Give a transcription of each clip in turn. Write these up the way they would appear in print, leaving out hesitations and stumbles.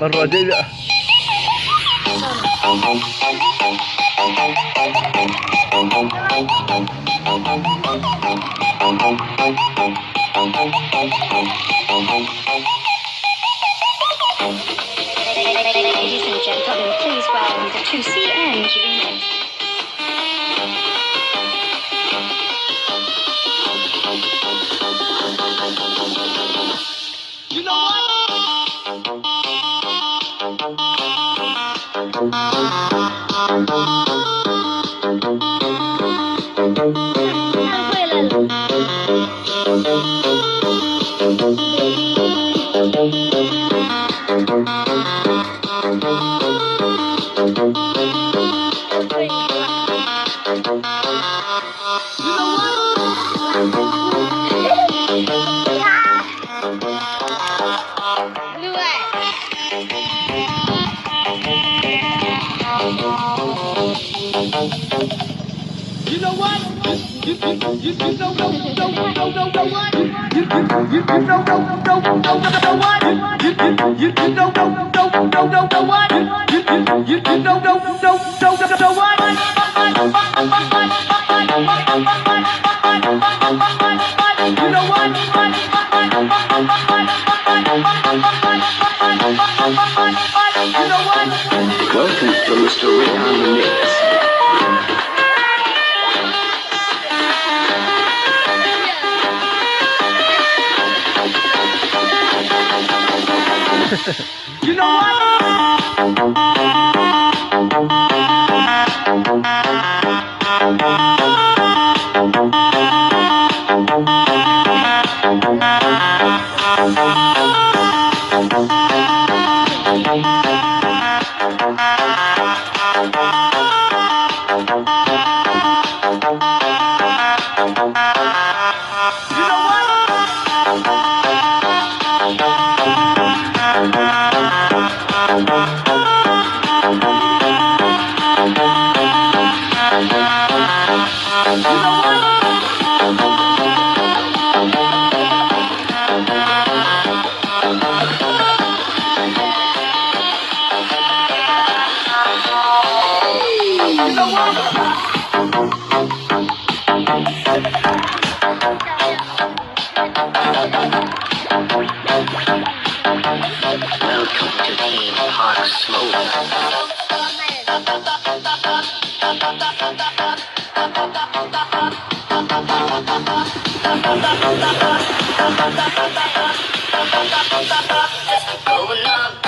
مرة جاية. Ladies and gentlemen, please welcome the 2CN remix. You know what? You know what? You know what? You know what? Welcome to Mr. Rick on the Mix. You know what? Welcome to Theme Park Smoke. Going up.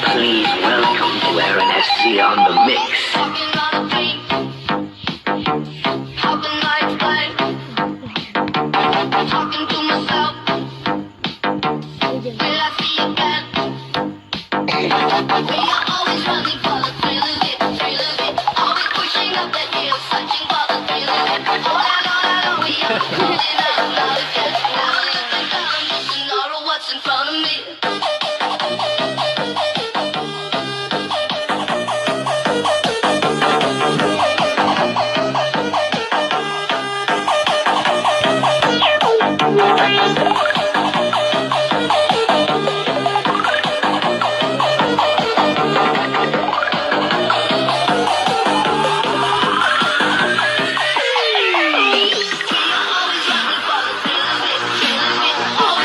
Please welcome to Aaron SC on the mix. Walking on the beat. Hopping like a kite. Talking to myself. Will I see you again? We are always running for the thrill of it, thrill of it. Always pushing up the hill, searching for the thrill of it. All I know, we are cruising out and out again. Now looking down, missing all of what's in front of me.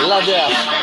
Love that.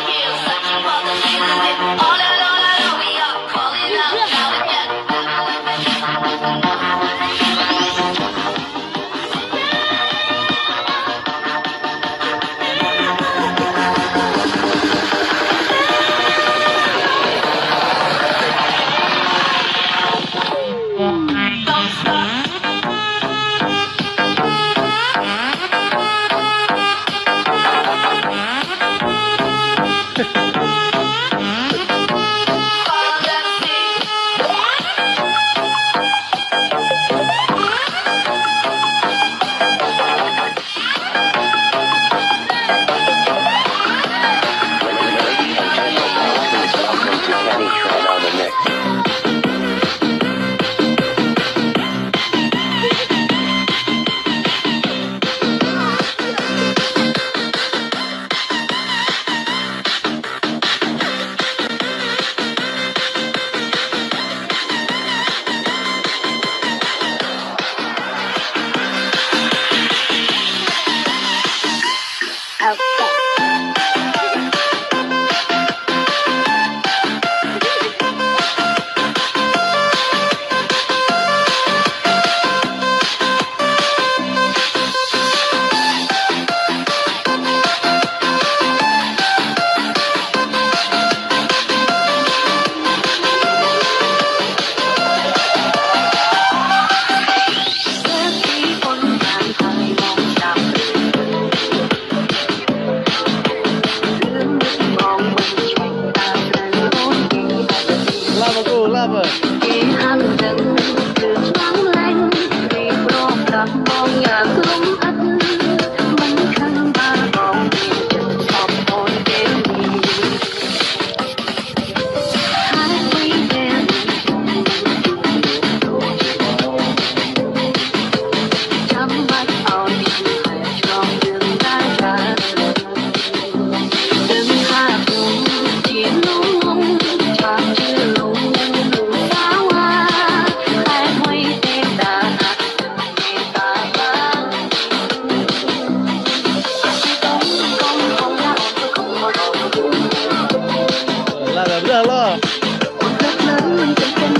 Trăng mong nhà gươm ắt bánh khăn ba vòng chân sọp hồn đêm hát quy đêm chăm mắt ao nhìn trong đường đá ra đừng hạ cùng chỉ lung cho chữ lung phá hoa hai huy đêm đã đêm ta vang công không ra không có đâu Là được lo. rất lớn trên